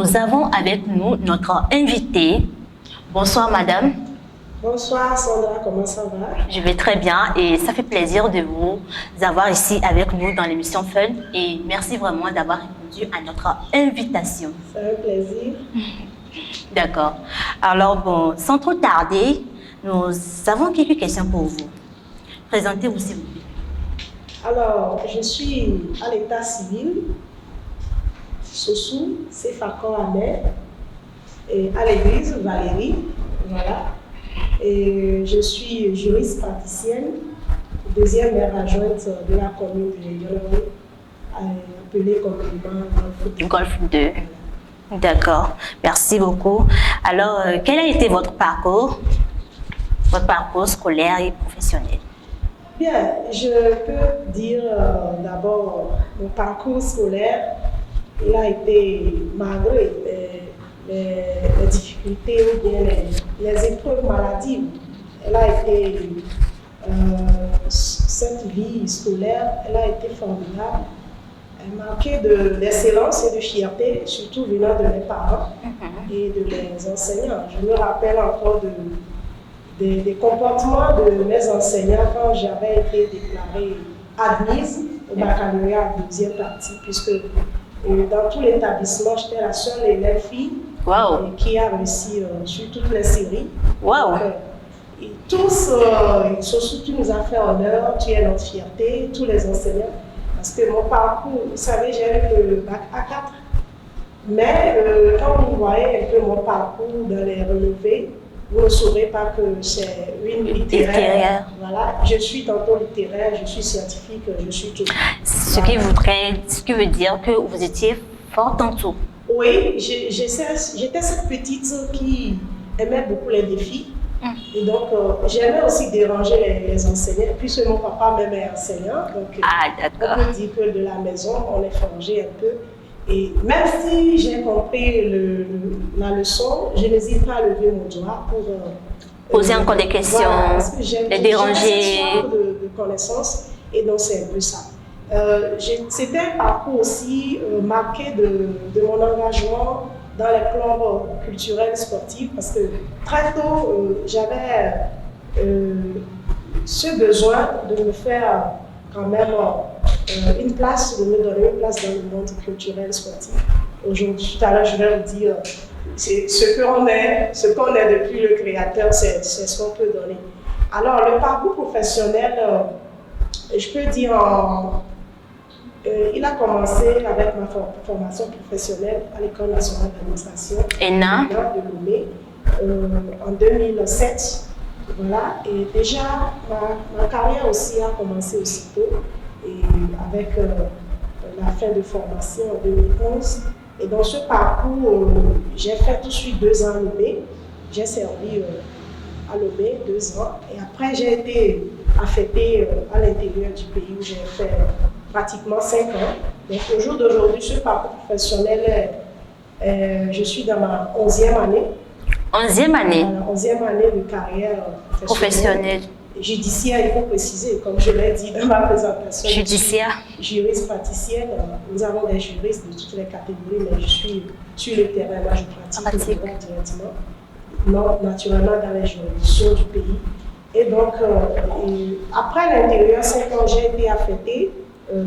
nous avons avec nous notre invitée. Bonsoir madame. Bonsoir Sandra, comment ça va? Je vais très bien et ça fait plaisir de vous avoir ici avec nous dans l'émission Fun et merci vraiment d'avoir répondu à notre invitation. C'est un plaisir. D'accord. Alors bon, sans trop tarder, nous avons quelques questions pour vous. Présentez-vous s'il vous plaît. Alors, je suis à l'état civil, Sossou, Sefakon Ahmed, et à l'église Valérie, voilà. Et je suis juriste praticienne, deuxième maire adjointe de la commune de Yoloré, appelée communément Golfe 2. D'accord, merci beaucoup. Alors, quel a été votre parcours scolaire et professionnel? Bien, je peux dire d'abord mon parcours scolaire, il a été malgré les difficultés ou bien les épreuves maladives. Elle a été, cette vie scolaire, elle a été formidable. Elle marquait d'excellence et de fierté, surtout venant de mes parents et de mes enseignants. Je me rappelle encore des comportements de mes enseignants quand j'avais été déclarée admise au baccalauréat en deuxième partie, puisque dans tout l'établissement, j'étais la seule élève fille qui a réussi sur toutes les séries. Wow. Donc, et tous, surtout tu nous as fait honneur, tu es notre fierté, tous les enseignants, parce que mon parcours, vous savez, j'ai eu le bac A4, mais quand vous voyez un peu mon parcours dans les relevés, vous ne saurez pas que c'est une littéraire. Voilà, je suis tantôt littéraire, je suis scientifique, je suis tout. Ce qui veut dire que vous étiez forte en tout. Oui, j'étais cette petite qui aimait beaucoup les défis. Et donc, j'aimais aussi déranger les enseignants, puisque mon papa même est enseignant. Donc, on peut dire que de la maison, on est forgé un peu. Et même si j'ai compris la leçon, je n'hésite pas à lever mon doigt pour poser encore des questions, les déranger. J'ai cette soif de connaissances, et donc c'est un peu ça. C'était un parcours aussi marqué de mon engagement dans les clubs culturels sportifs, parce que très tôt, j'avais ce besoin de me faire quand même une place, de me donner une place dans le monde culturel sportif. Aujourd'hui, tout à l'heure, je vais vous dire, ce qu'on est depuis le créateur, c'est ce qu'on peut donner. Alors, le parcours professionnel, je peux dire, il a commencé avec ma formation professionnelle à l'École nationale d'administration ENA de Lomé en 2007. Voilà, et déjà, ma carrière aussi a commencé aussitôt, et avec la fin de formation en 2011. Et dans ce parcours, j'ai fait tout de suite 2 ans à Lomé. J'ai servi à Lomé 2 ans. Et après, j'ai été affectée à l'intérieur du pays où j'ai fait pratiquement 5 ans. Donc au jour d'aujourd'hui, ce parcours professionnel, je suis dans ma 11e année. 11e année. 11e année de carrière professionnelle. Judiciaire, il faut préciser, comme je l'ai dit dans ma présentation. Judiciaire. Juriste praticienne. Nous avons des juristes de toutes les catégories, mais je suis sur le terrain, là je pratique directement. Non, naturellement dans les juridictions du pays. Et donc, après l'intérieur, 5 ans, j'ai été affectée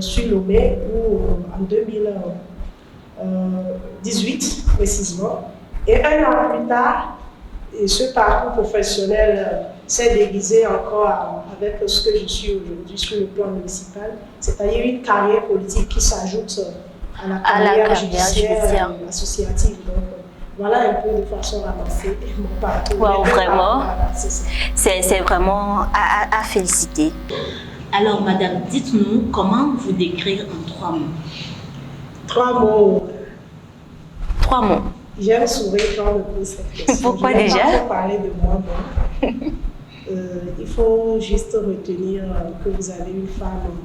sur Lomé, où en 2018 précisément. Et 1 an plus tard, ce parcours professionnel s'est déguisé encore avec ce que je suis aujourd'hui sur le plan municipal, c'est-à-dire une carrière politique qui s'ajoute à la carrière judiciaire associative. Donc, voilà un peu de façon ramassée mon parcours. Wow, vraiment, c'est vraiment à féliciter. Alors, madame, dites-nous comment vous décrire en 3 mots. 3 mots. 3 mots. J'aime sourire quand on me pose cette question. Pourquoi je vais déjà pas parler de moi-même. Il faut juste retenir que vous avez une femme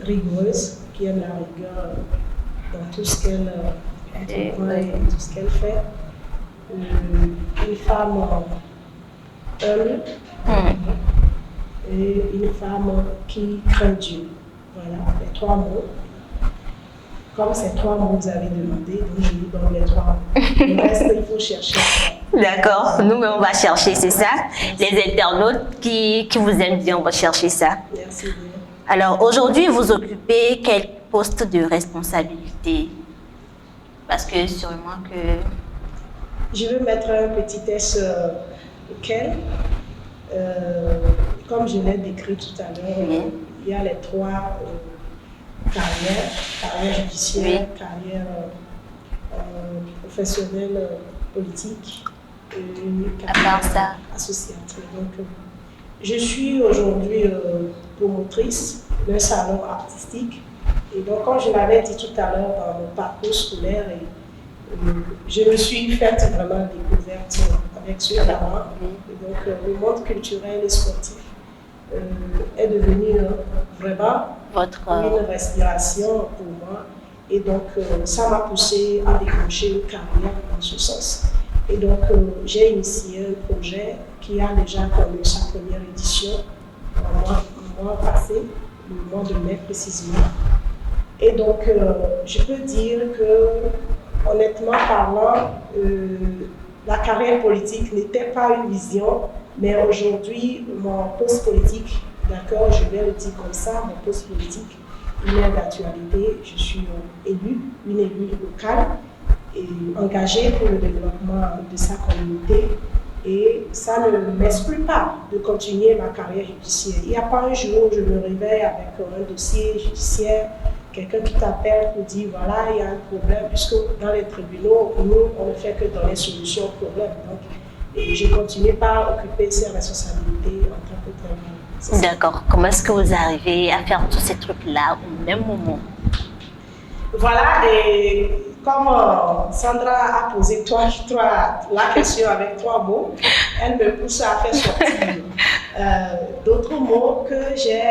rigoureuse, qui aime la rigueur dans tout ce qu'elle entreprend et tout ce qu'elle fait. Une femme humble et une femme qui craint Dieu. Voilà, les 3 mots. comme ces 3 mots vous avez demandé, donc je vous donne les 3 mots. Le reste, il faut chercher. D'accord, nous-mêmes on va chercher, c'est ça. Les internautes qui vous aiment bien, on va chercher ça. Merci bien. Alors aujourd'hui, vous occupez quel poste de responsabilité? Parce que sûrement que... Je vais mettre un petit test auquel, comme je l'ai décrit tout à l'heure, il y a les 3 carrière judiciaire, carrière professionnelle, politique et carrière associative. Donc, je suis aujourd'hui promotrice d'un salon artistique. Et donc, comme je l'avais dit tout à l'heure dans mon parcours scolaire, je me suis faite vraiment découverte avec ce talent. Et donc, le monde culturel et sportif est devenu vraiment une respiration pour moi. Et donc, ça m'a poussé à décrocher une carrière dans ce sens. Et donc, j'ai initié un projet qui a déjà connu sa première édition le mois passé, le mois de mai précisément. Et donc, je peux dire que, honnêtement parlant, la carrière politique n'était pas une vision, mais aujourd'hui, mon poste politique, d'accord, je vais le dire comme ça, mon poste politique, il est d'actualité. Je suis une élue locale et engagée pour le développement de sa communauté. Et ça ne m'exclut pas de continuer ma carrière judiciaire. Il n'y a pas un jour où je me réveille avec un dossier judiciaire, quelqu'un qui t'appelle pour dire voilà, il y a un problème, puisque dans les tribunaux, nous, on ne fait que donner solution au problème. Donc, et je continue par occuper ces responsabilités en tant que travailleur. D'accord. Comment est-ce que vous arrivez à faire tous ces trucs-là au même moment? Voilà, et comme Sandra a posé la question avec 3 mots, elle me pousse à faire sortir d'autres mots que j'ai.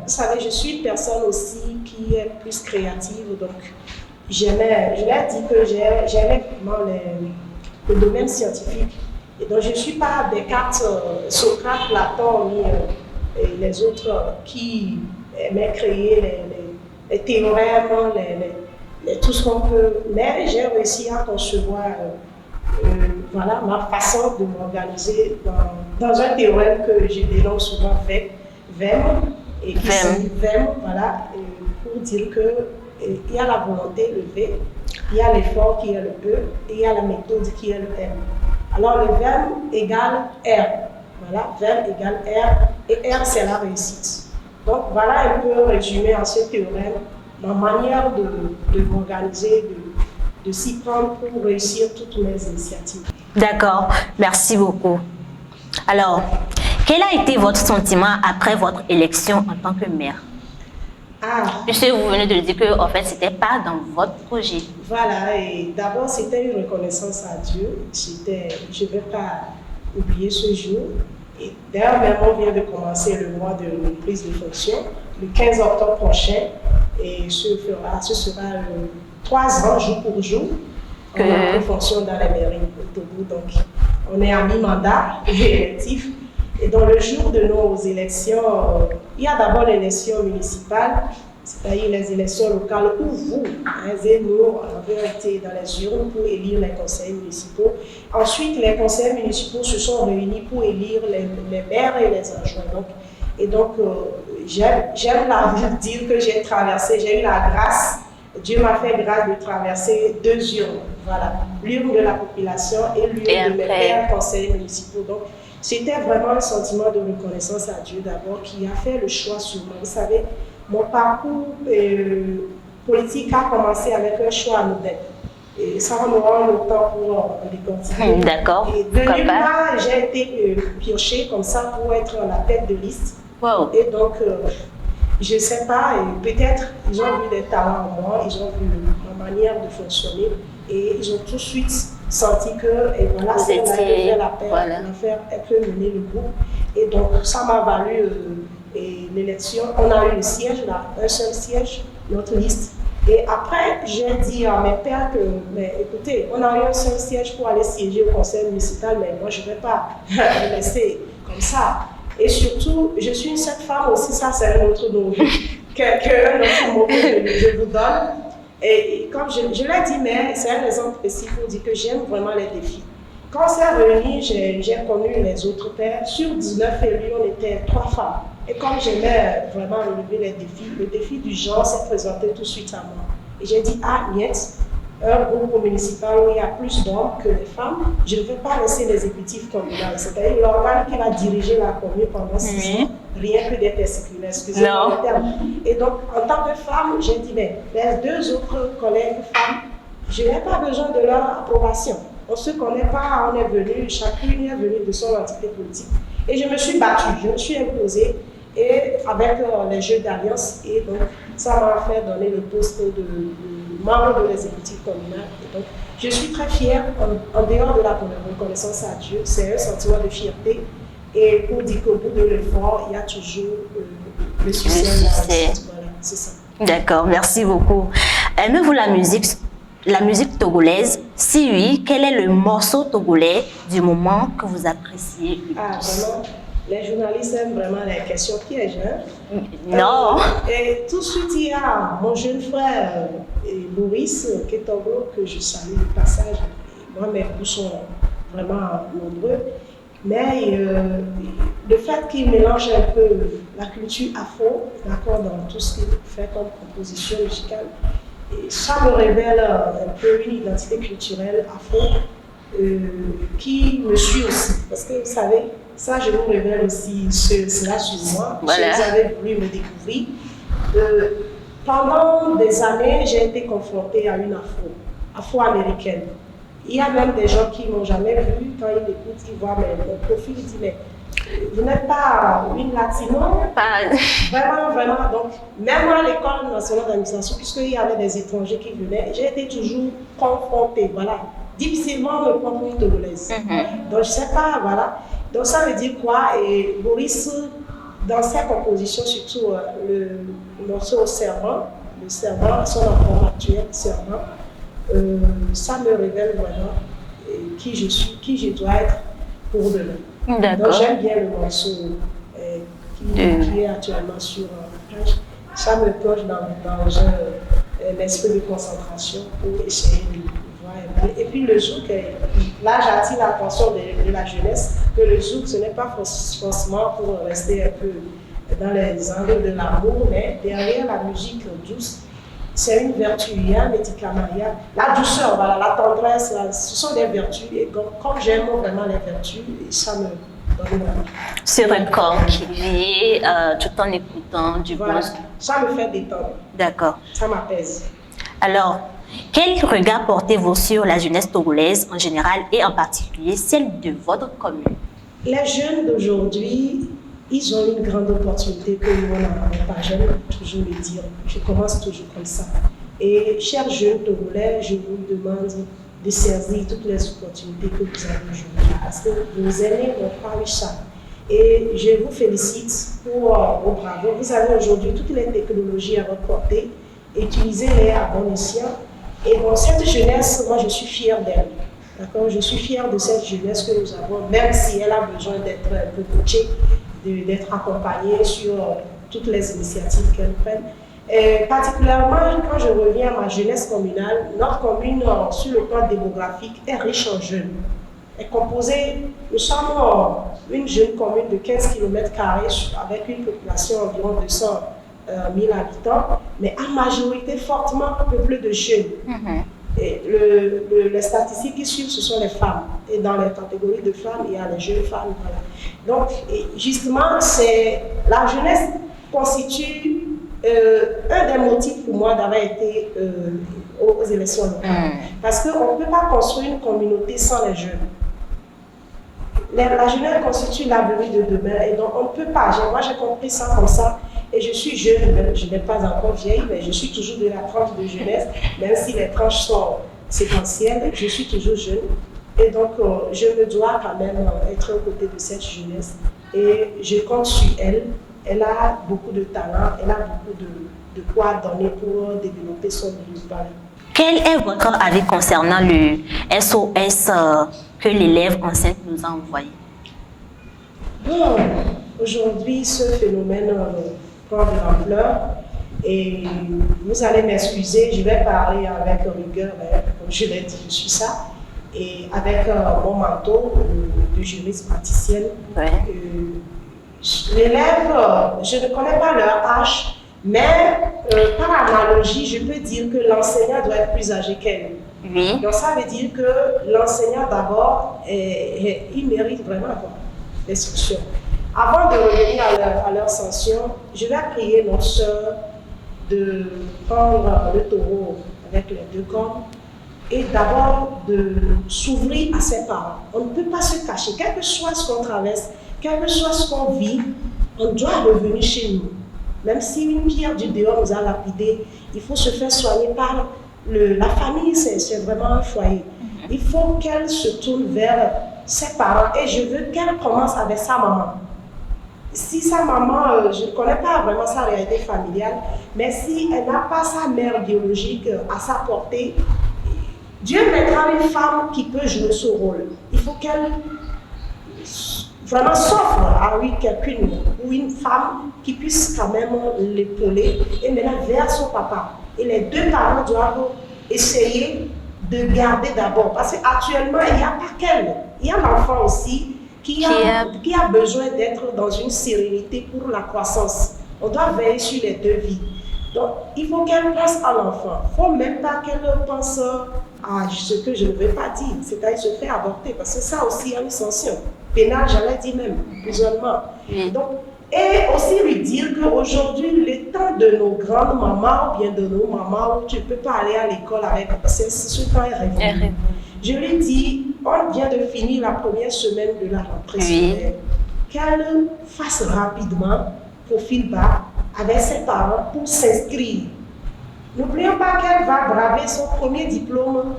Vous savez, je suis une personne aussi qui est plus créative, donc je l'ai dit que j'aimais vraiment le domaine scientifique. Et donc je ne suis pas Descartes, Socrate, Platon, ni les autres qui aimaient créer les théorèmes, tout ce qu'on peut. Mais j'ai réussi à concevoir voilà, ma façon de m'organiser dans un théorème que je dénonce souvent VEM, et qui signifie VEM, voilà, pour dire qu'il y a la volonté, le V, il y a l'effort qui est le E, et il y a la méthode qui est le M. Alors le VEM égale R. Voilà, VEM égale R, et R c'est la réussite. Donc voilà un peu résumé en ce théorème ma manière de m'organiser, de s'y prendre pour réussir toutes mes initiatives. D'accord, merci beaucoup. Alors, quel a été votre sentiment après votre élection en tant que maire? Puisque vous venez de le dire que en fait, ce n'était pas dans votre projet. Voilà, et d'abord, c'était une reconnaissance à Dieu. Je ne vais pas oublier ce jour. Et d'ailleurs, même on vient de commencer le mois de prise de fonction, le 15 octobre prochain, et ce sera 3 ans, jour pour jour, on a pris fonction dans la mairie au Togo. Donc, on est à mi-mandat électif. Et dans le jour de nos élections, il y a d'abord l'élection municipale, c'est-à-dire les élections locales où vous, nous, avons été dans les urnes pour élire les conseils municipaux. Ensuite, les conseils municipaux se sont réunis pour élire les maires et les adjoints. Et donc, j'aime dire que j'ai eu la grâce, Dieu m'a fait grâce de traverser 2 urnes. Voilà, l'urne de la population et l'urne de mes pères conseillers municipaux. Donc, c'était vraiment un sentiment de reconnaissance à Dieu d'abord qui a fait le choix sur moi. Vous savez, mon parcours politique a commencé avec un choix anodin. Et ça, on aura le temps pour décortiquer. D'accord. Et de nulle part, j'ai été piochée comme ça pour être à la tête de liste. Wow. Et donc, je ne sais pas, peut-être ils ont vu des talents en moi, ils ont vu ma manière de fonctionner et ils ont tout de suite senti que, et voilà, c'est là que l'affaire, elle peut mener le groupe. Et donc, ça m'a valu l'élection. On a eu le siège, là, un seul siège, notre liste. Et après, j'ai dit à mes pères que, mais écoutez, on a eu un seul siège pour aller siéger au conseil municipal, mais moi, je ne vais pas le laisser comme ça. Et surtout, je suis cette femme aussi, ça c'est un autre mot, un autre mot que je vous donne. Et comme je l'ai dit, mais c'est un exemple précis pour dire que j'aime vraiment les défis. Quand c'est revenu, j'ai connu les autres pères. Sur 19 élus, on était 3 femmes. Et comme j'aimais vraiment relever les défis, le défi du genre s'est présenté tout de suite à moi. Et j'ai dit, ah, niet, un groupe municipal où il y a plus d'hommes que de femmes, je ne veux pas laisser l'exécutif communal, c'est-à-dire l'organe qui va diriger la commune pendant 6 ans, rien que des testicules, excusez-moi le terme. Et donc, en tant que femme, j'ai dit, mais les 2 autres collègues femmes, je n'ai pas besoin de leur approbation. On ne se connaît pas, on est venu, chacune est venue de son entité politique. Et je me suis battue, je me suis imposée, et avec les jeux d'alliance, et donc ça m'a fait donner le poste de membre de l'exécutif communal. Et donc, je suis très fière, en dehors de la reconnaissance à Dieu, c'est un sentiment de fierté. Et pour dire qu'au bout de l'effort, il y a toujours le succès. Voilà, c'est ça. D'accord, merci beaucoup. Aimez-vous la musique togolaise? Si oui, quel est le morceau togolais du moment que vous appréciez le plus? Ah, vraiment, les journalistes aiment vraiment les questions pièges, hein? Non. Et tout de suite, il y a mon jeune frère Boris Ketoglo, que je salue de passage. Moi, mes goûts sont vraiment nombreux. Mais le fait qu'il mélange un peu la culture afro, d'accord, dans tout ce qu'il fait comme composition musicale, et ça me révèle un peu une identité culturelle afro qui me suit aussi. Parce que vous savez, ça je vous révèle aussi cela sur moi. Voilà. Si vous avez voulu me découvrir. Pendant des années, j'ai été confrontée à une afro-américaine. Il y a même des gens qui ne m'ont jamais vu, quand ils écoutent, ils voient mon profil, ils disent, mais vous n'êtes pas une latino? Vraiment, vraiment. Donc, même à l'école nationale d'administration, puisqu'il y avait des étrangers qui venaient, j'ai été toujours confrontée, voilà. Difficilement me prendre pour une togolaise. Donc, je ne sais pas, voilà. Donc, ça veut dire quoi? Et Boris, dans sa composition, surtout le morceau Serment, le Serment, son enfant actuel, Serment, ça me révèle vraiment qui je suis, qui je dois être pour demain. Donc j'aime bien le morceau qui est actuellement sur la page. Ça me plonge dans un esprit de concentration pour essayer de voir un peu. Et puis le zouk, là j'attire l'attention de la jeunesse que le zouk ce n'est pas forcément pour rester un peu dans les angles de l'amour, mais derrière la musique douce, c'est une vertu, il y a un médicament, il y a la douceur, voilà, la tendresse, ce sont des vertus. Et comme j'aime vraiment les vertus, ça me donne vraiment. Sur un corps qui vit tout en écoutant du voilà, bon. ça me fait détendre. D'accord. Ça m'apaise. Alors, quel regard portez-vous sur la jeunesse togolaise en général et en particulier celle de votre commune? Les jeunes d'aujourd'hui, ils ont une grande opportunité que nous n'avons pas. J'aime toujours le dire. Je commence toujours comme ça. Et chers jeunes togolais, je vous demande de saisir toutes les opportunités que vous avez aujourd'hui. Parce que vos aînés n'ont pas eu ça. Et je vous félicite pour vos bravos. Vous avez aujourd'hui toutes les technologies à votre portée. Utilisez-les à bon escient. Et bon, cette jeunesse, moi je suis fière d'elle. D'accord? Je suis fière de cette jeunesse que nous avons, même si elle a besoin d'être un peu coachée, d'être accompagnée sur toutes les initiatives qu'elle prenne. Et particulièrement quand je reviens à ma jeunesse communale, notre commune sur le plan démographique est riche en jeunes. Elle est composée, nous sommes une jeune commune de 15 km² avec une population environ 200 000 habitants, mais en majorité fortement peuplée de jeunes. Et les statistiques qui suivent, ce sont les femmes. Et dans les catégories de femmes, il y a les jeunes femmes. Voilà. Donc, justement, la jeunesse constitue un des motifs pour moi d'avoir été aux élections locales. Parce qu'on ne peut pas construire une communauté sans les jeunes. La jeunesse constitue l'avenir de demain. Et donc, on ne peut pas. Moi, j'ai compris ça comme ça. Et je suis jeune, je n'ai pas encore vieille, mais je suis toujours de la tranche de jeunesse, même si les tranches sont séquentielles, je suis toujours jeune. Et donc, je me dois quand même être aux côtés de cette jeunesse. Et je compte sur elle. Elle a beaucoup de talent, elle a beaucoup de quoi donner pour développer son municipal. Quel est votre avis concernant le SOS que l'élève enceinte nous a envoyé? Bon, aujourd'hui, ce phénomène prend de l'ampleur Et vous allez m'excuser, je vais parler avec rigueur, comme je l'ai dit, je suis ça. Et avec mon manteau de juriste praticienne, l'élève, je ne connais pas leur âge, mais par analogie, je peux dire que l'enseignant doit être plus âgé qu'elle. Oui. Donc ça veut dire que l'enseignant d'abord, il mérite vraiment l'instruction. Avant de revenir à leur sanction, je vais prier notre soeur de prendre le taureau avec les deux cornes et d'abord de s'ouvrir à ses parents. On ne peut pas se cacher, quel que soit ce qu'on traverse, quel que soit ce qu'on vit, on doit revenir chez nous. Même si une pierre du dehors nous a lapidé, il faut se faire soigner par la famille, c'est vraiment un foyer. Il faut qu'elle se tourne vers ses parents et je veux qu'elle commence avec sa maman. Si sa maman, je ne connais pas vraiment sa réalité familiale, mais si elle n'a pas sa mère biologique à sa portée, Dieu mettra une femme qui peut jouer ce rôle. Il faut qu'elle vraiment s'offre à quelqu'une ou une femme qui puisse quand même l'épauler et mener vers son papa. Et les deux parents doivent essayer de garder d'abord. Parce qu'actuellement, il n'y a pas qu'elle. Il y a l'enfant aussi qui a besoin d'être dans une sérénité pour la croissance. On doit veiller sur les deux vies. Donc, il faut qu'elle pense à l'enfant. Il ne faut même pas qu'elle pense à ce que je ne veux pas dire, c'est-à-dire se faire avorter, parce que ça aussi a une sanction pénale, j'allais dire même, emprisonnement. Donc, et aussi lui dire qu'aujourd'hui, le temps de nos grandes mamans ou bien de nos mamans où tu ne peux pas aller à l'école avec, ce temps est révolu. Je lui dis, on vient de finir la première semaine de la rentrée scolaire, qu'elle fasse rapidement profil bas avec ses parents pour s'inscrire. N'oublions pas qu'elle va braver son premier diplôme.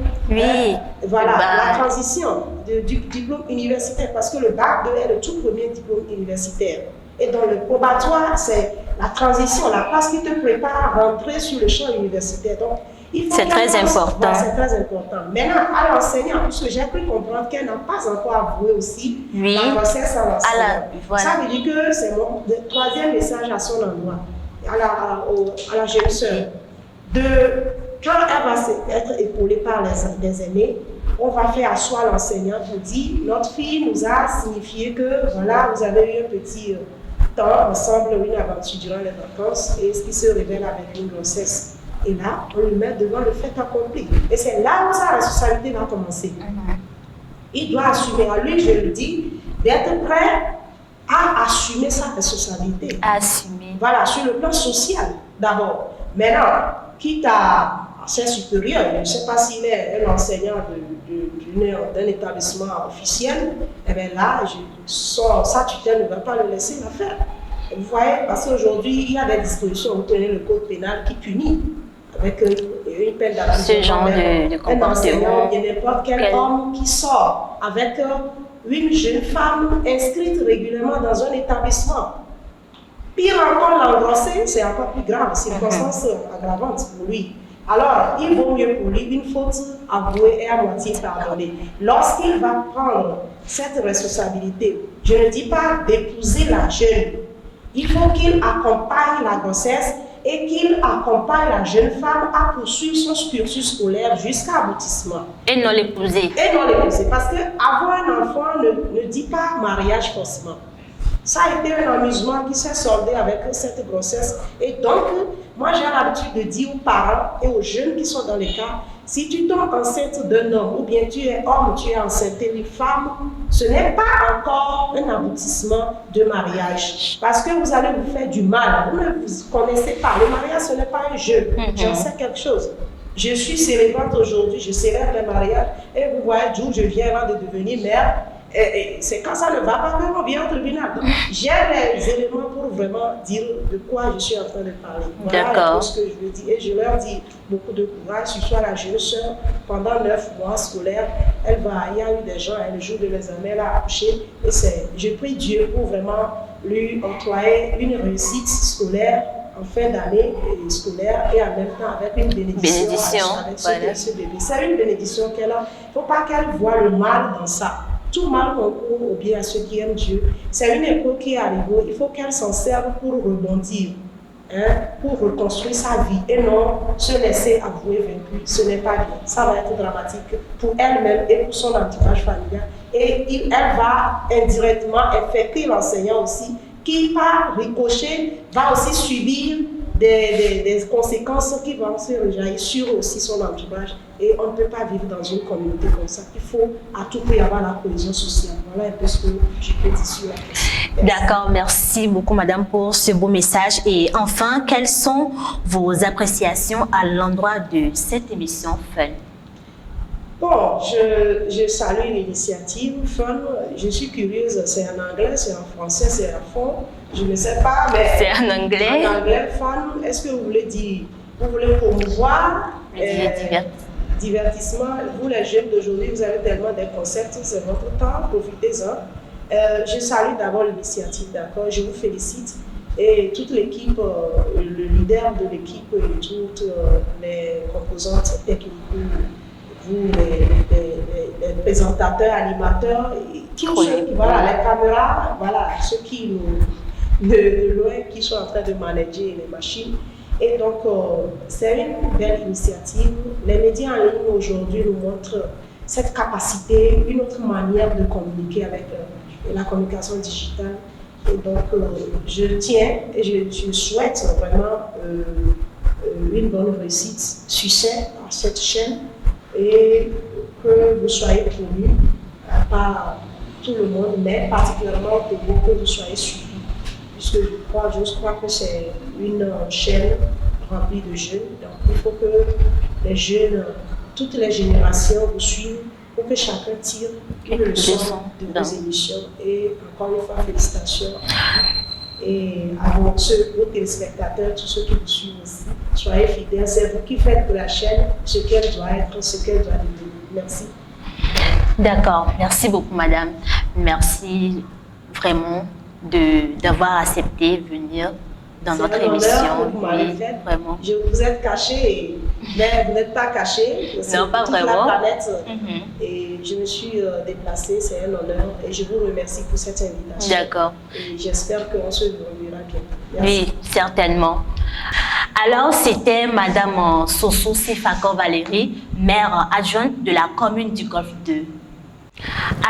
Voilà, la transition du diplôme universitaire, parce que le bac 2 est le tout premier diplôme universitaire. Et dans le probatoire, c'est la transition, la place qui te prépare à rentrer sur le champ universitaire. Donc, c'est très important. C'est très important. Maintenant, à l'enseignant, puisque j'ai pu comprendre qu'elle n'a pas encore avoué aussi la grossesse à l'enseignant. Ça veut dire que c'est mon troisième message à son endroit, à la jeune sœur. Quand elle va être épaulée par les aînés, on va faire asseoir l'enseignant pour dire notre fille nous a signifié que voilà, vous avez eu un petit temps ensemble, une aventure durant les vacances, et ce qui se révèle avec une grossesse. Et là, on lui met devant le fait accompli. Et c'est là où sa responsabilité va commencer. Il doit assumer, à lui, je le dis, d'être prêt à assumer sa responsabilité. Assumer. Voilà, sur le plan social d'abord. Maintenant, quitte à ses supérieurs, je ne sais pas s'il est un enseignant d'un établissement officiel, et bien là, sa tutelle ne va pas le laisser la faire. Vous voyez, parce qu'aujourd'hui, il y a des dispositions, vous prenez le code pénal qui punit avec une peine d'emprisonnement. Ce genre de comportement. Un enseignant, il y a n'importe quel homme qui sort avec une jeune femme inscrite régulièrement dans un établissement. Pire encore, l'engrosser, c'est encore plus grave, c'est une circonstance aggravante pour lui. Alors, il vaut mieux pour lui une faute avouée et à moitié pardonnée. Lorsqu'il va prendre cette responsabilité, je ne dis pas d'épouser la jeune, il faut qu'il accompagne la grossesse et qu'il accompagne la jeune femme à poursuivre son cursus scolaire jusqu'à aboutissement. Et non l'épouser. Et non l'épouser, parce qu'avoir un enfant ne dit pas mariage forcément. Ça a été un amusement qui s'est soldé avec cette grossesse. Et donc, moi j'ai l'habitude de dire aux parents et aux jeunes qui sont dans les cas, si tu tombes enceinte d'un homme, ou bien tu es homme, tu es enceinte d'une femme, ce n'est pas encore un aboutissement de mariage. Parce que vous allez vous faire du mal. Vous ne vous connaissez pas. Le mariage, ce n'est pas un jeu. J'en sais quelque chose. Je suis célébrante aujourd'hui, je célèbre le mariage. Et vous voyez d'où je viens avant de devenir mère. Et c'est quand ça ne va pas qu'on vient au tribunal. J'ai les éléments pour vraiment dire de quoi je suis en train de parler. Voilà ce que je veux dire. Et je leur dis beaucoup de courage. Ce soit la jeune sœur, pendant 9 mois scolaires, il y a eu des gens, le jour de l'examen, elle a accouché. Et je prie Dieu pour vraiment lui octroyer une réussite scolaire en fin d'année scolaire et en même temps avec une bénédiction. Avec ce bébé. C'est une bénédiction qu'elle a. Il ne faut pas qu'elle voie le mal dans ça. Tout mal concourt au bien à ceux qui aiment Dieu. C'est une époque qui est arrivée. Il faut qu'elle s'en serve pour rebondir. pour reconstruire sa vie et non se laisser avouer vaincu. Ce n'est pas bien. Ça va être dramatique pour elle-même et pour son entourage familial. Et elle va indirectement infecter l'enseignant aussi, qui par ricochet va aussi subir des conséquences qui vont se rejaillir sur aussi son entourage. Et on ne peut pas vivre dans une communauté comme ça. Il faut à tout prix avoir la cohésion sociale. Voilà un peu ce que je peux dire sur la question. D'accord, merci beaucoup madame pour ce beau message. Et enfin, quelles sont vos appréciations à l'endroit de cette émission Fun? Bon, je salue l'initiative Fun. Je suis curieuse, c'est en anglais, c'est en français, c'est en fond. Je ne sais pas, mais... C'est en anglais. En anglais, Fun, est-ce que vous voulez dire, vous voulez promouvoir divertissement? Vous, les jeunes d'aujourd'hui, vous avez tellement de concepts, c'est votre temps, profitez-en. Je salue d'abord l'initiative, d'accord? Je vous félicite. Et toute l'équipe, le leader de l'équipe et toutes les composantes techniques, vous, les présentateurs, animateurs, tous ceux qui, voilà, les caméras, voilà, ceux qui de loin, qui sont en train de manager les machines. Et donc, c'est une belle initiative. Les médias en ligne aujourd'hui nous montrent cette capacité, une autre manière de communiquer avec la communication digitale. Et donc, je tiens et je souhaite vraiment une bonne réussite, succès à cette chaîne et que vous soyez connus par tout le monde, mais particulièrement pour vous, que vous soyez suivis. Puisque je crois que c'est une chaîne remplie de jeunes. Donc, il faut que les jeunes, toutes les générations vous suivent pour que chacun tire une leçon de vos émissions. Et encore une fois, félicitations et à vos téléspectateurs, tous ceux qui vous suivent aussi. Soyez fidèles, c'est vous qui faites de la chaîne ce qu'elle doit être, ce qu'elle doit devenir. Merci. D'accord, merci beaucoup madame. Merci vraiment d'avoir accepté de venir dans notre émission. Vous m'avez fait. Vraiment. Je vous êtes caché, mais vous n'êtes pas caché. Non, pas toute vraiment. La planète. Et je me suis déplacée, c'est un honneur. Et je vous remercie pour cette invitation. D'accord. Et j'espère qu'on se reverra bientôt. Oui, certainement. Alors, c'était madame Soso Sifako Valérie, maire adjointe de la commune du Golfe 2.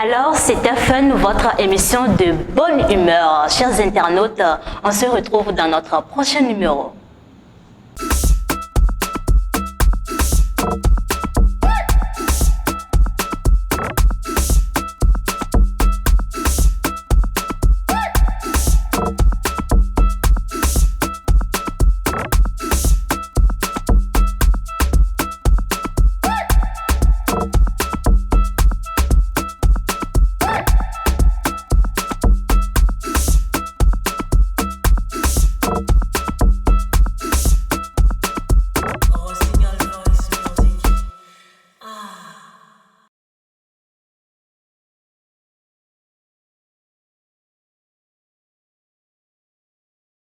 Alors, c'était Fun, votre émission de bonne humeur. Chers internautes, on se retrouve dans notre prochain numéro.